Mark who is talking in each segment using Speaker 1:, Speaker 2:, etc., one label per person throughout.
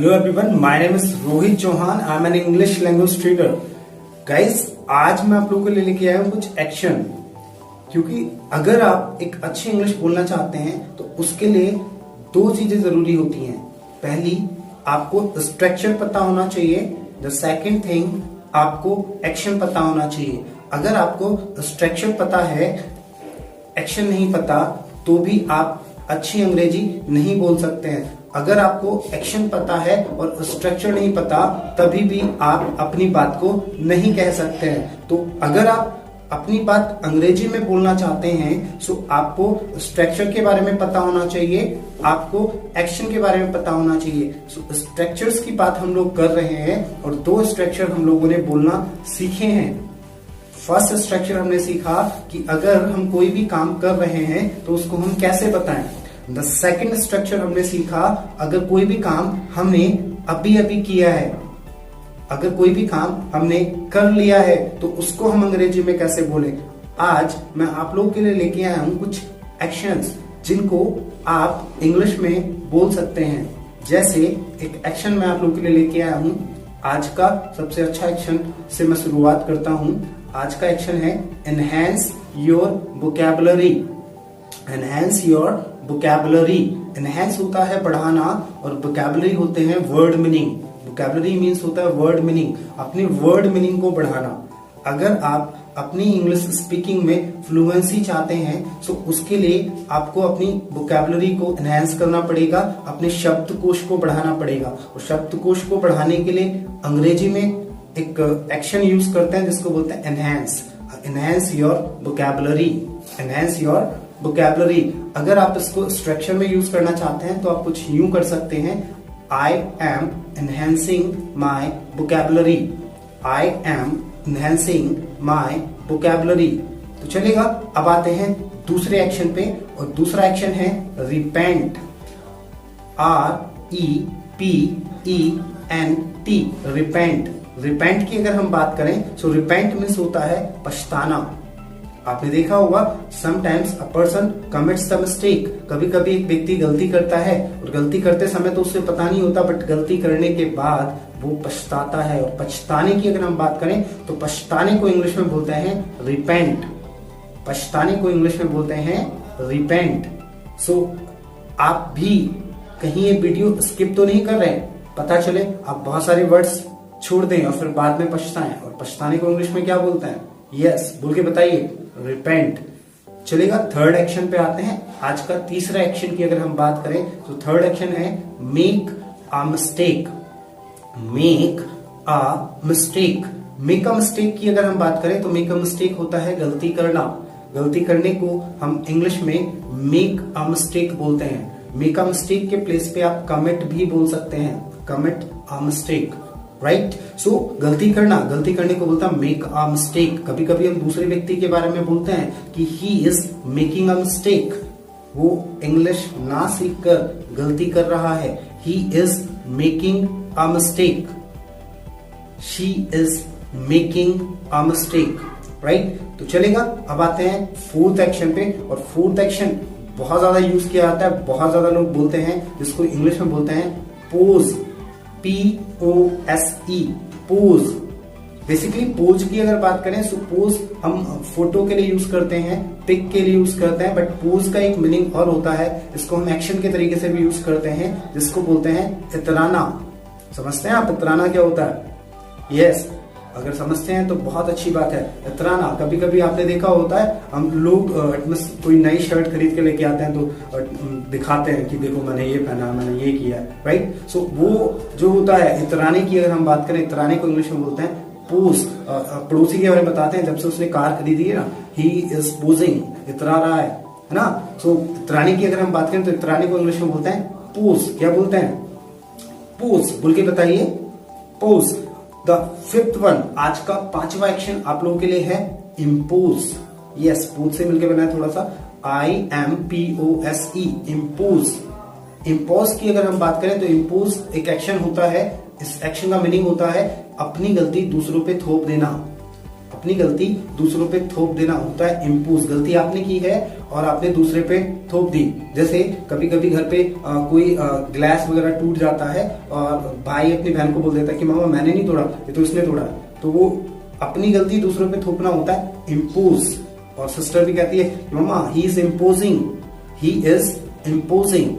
Speaker 1: Hello everyone, my name is Rohit Chauhan. I am an English language trainer. Guys, आज मैं आप लोगों के लिए लेके आया हूँ कुछ एक्शन, क्योंकि अगर आप एक अच्छी इंग्लिश बोलना चाहते हैं तो उसके लिए दो चीजें जरूरी होती हैं. पहली, आपको स्ट्रक्चर पता होना चाहिए. द सेकंड थिंग, आपको एक्शन पता होना चाहिए. अगर आपको स्ट्रक्चर पता है, एक्शन नहीं पता, तो भी आप अच्छी अंग्रेजी नहीं बोल सकते हैं. अगर आपको एक्शन पता है और स्ट्रक्चर नहीं पता, तभी भी आप अपनी बात को नहीं कह सकते हैं. तो अगर आप अपनी बात अंग्रेजी में बोलना चाहते हैं तो आपको स्ट्रक्चर के बारे में पता होना चाहिए, आपको एक्शन के बारे में पता होना चाहिए. सो स्ट्रक्चर्स की बात हम लोग कर रहे हैं और दो स्ट्रक्चर हम लोगों ने बोलना सीखे हैं. फर्स्ट स्ट्रक्चर हमने सीखा कि अगर हम कोई भी काम कर रहे हैं तो उसको हम कैसे बताएं. द सेकेंड स्ट्रक्चर हमने सीखा, अगर कोई भी काम हमने अभी अभी किया है, अगर कोई भी काम हमने कर लिया है तो उसको हम अंग्रेजी में कैसे बोलें. आज मैं आप लोगों के लिए लेके आया हूं कुछ एक्शंस जिनको आप इंग्लिश में बोल सकते हैं. जैसे एक एक्शन मैं आप लोगों के लिए लेके आया हूं. आज का सबसे अच्छा एक्शन से मैं शुरुआत करता हूं. आज का एक्शन है enhance your vocabulary. Enhance your vocabulary. Enhance होता है बढ़ाना और वोकैबुलरी होते हैं वर्ड मीनिंग. वोकैबुलरी मीन्स होता है वर्ड मीनिंग, अपनी वर्ड मीनिंग को बढ़ाना. अगर आप अपनी इंग्लिश स्पीकिंग में फ्लुएंसी चाहते हैं तो उसके लिए आपको अपनी वोकैबुलरी को एनहेंस करना पड़ेगा, अपने शब्दकोश को बढ़ाना पड़ेगा. और शब्दकोश को बढ़ाने के लिए अंग्रेजी में एक एक्शन यूज करते हैं जिसको बोलते हैं enhance. Enhance your vocabulary. Enhance your vocabulary. अगर आप इसको स्ट्रक्चर में यूज करना चाहते हैं तो आप कुछ यूं कर सकते हैं. I am enhancing my vocabulary. I am enhancing my vocabulary. तो चलेगा. अब आते हैं दूसरे एक्शन पे, और दूसरा एक्शन है रिपेंट. REPENT. रिपेंट. रिपेंट की अगर हम बात करें तो रिपेंट मीन्स होता है पछताना. आपने देखा होगा sometimes a person commits the mistake. कभी कभी एक व्यक्ति गलती करता है और गलती करते समय तो उसे पता नहीं होता, बट गलती करने के बाद वो पछताता है. और पछताने की अगर हम बात करें तो पछताने को इंग्लिश में बोलते हैं रिपेंट. पछताने को इंग्लिश में बोलते हैं रिपेंट. सो आप भी कहीं ये वीडियो स्किप तो नहीं कर रहे. पता चले आप बहुत सारे वर्ड्स छोड़ दें और फिर बाद में पछताएं. और पछताने को इंग्लिश में क्या बोलते हैं? यस, बोल के बताइए. रिपेंट. चलेगा. थर्ड एक्शन पे आते हैं. आज का तीसरा एक्शन की अगर हम बात करें तो थर्ड एक्शन है make a mistake. Make a mistake. Make a mistake की अगर हम बात करें तो मेक अ मिस्टेक होता है गलती करना. गलती करने को हम इंग्लिश में मेक अ मिस्टेक बोलते हैं. मेक अ मिस्टेक के प्लेस पे आप कमिट भी बोल सकते हैं. Commit a mistake. राइट. सो गलती करना, गलती करने को बोलता है मेक अ मिस्टेक. कभी कभी हम दूसरे व्यक्ति के बारे में बोलते हैं कि he is making a mistake. वो इंग्लिश ना सीखकर गलती कर रहा है. He is making a mistake. She is making a mistake. Right. तो चलेगा. अब आते हैं फोर्थ एक्शन पे, और फोर्थ एक्शन बहुत ज्यादा यूज किया जाता है, बहुत ज्यादा लोग बोलते हैं, जिसको इंग्लिश में बोलते हैं pose. POSE. Pose. Basically pose की अगर बात करें तो पोज हम फोटो के लिए यूज करते हैं, पिक के लिए यूज करते हैं, बट पोज का एक मीनिंग और होता है. इसको हम एक्शन के तरीके से भी यूज करते हैं, जिसको बोलते हैं इतराना. समझते हैं आप इतराना क्या होता है? यस, अगर समझते हैं तो बहुत अच्छी बात है. इतराना. कभी कभी आपने देखा होता है हम लोग कोई नई शर्ट खरीद के लेके आते हैं तो दिखाते हैं कि देखो मैंने ये पहना, मैंने ये किया. राइट. सो वो जो होता है इतराने की अगर हम बात करें, इतराने को इंग्लिश में बोलते हैं पोज. पड़ोसी के बारे में बताते हैं, जब से उसने कार खरीदी है ना, ही इज पोजिंग. इतरा रहा है ना. सो इतराने की अगर हम बात करें तो इतराने को इंग्लिश में बोलते हैं पोज. क्या बोलते हैं? पोज. बोल के बताइए. पोज. द फिफ्थ वन, आज का पांचवा एक्शन आप लोगों के लिए है इम्पोज. यस, पोज से मिलकर बना है थोड़ा सा. IMPOSE. इम्पोज. इम्पोज की अगर हम बात करें तो इम्पोज एक एक्शन होता है. इस एक्शन का मीनिंग होता है अपनी गलती दूसरों पे थोप देना. अपनी गलती दूसरों पे थोप देना होता है इम्पोज। गलती आपने की है और आपने दूसरे पे थोप दी। जैसे कभी कभी घर पे कोई ग्लास वगैरह टूट जाता है और भाई अपनी बहन को बोल देता है कि मामा मैंने नहीं तोड़ा, ये तो इसने तोड़ा। तो वो अपनी गलती दूसरों पे थोपना होता है इम्पोज। और सिस्टर भी कहती है मामा he is imposing, he is imposing.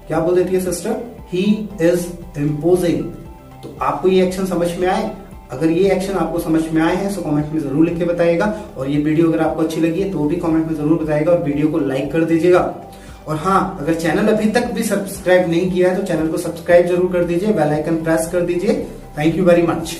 Speaker 1: क्या बोल देती है सिस्टर? He is imposing. तो आपको ये एक्शन समझ में आए? अगर ये एक्शन आपको समझ में आए हैं तो कमेंट में जरूर लिख के बताइएगा। और ये वीडियो अगर आपको अच्छी लगी है तो भी कमेंट में जरूर बताइएगा और वीडियो को लाइक कर दीजिएगा। और हाँ, अगर चैनल अभी तक भी सब्सक्राइब नहीं किया है तो चैनल को सब्सक्राइब जरूर कर दीजिए, बेल आइकन प्रेस कर दीजिए। Thank you very much.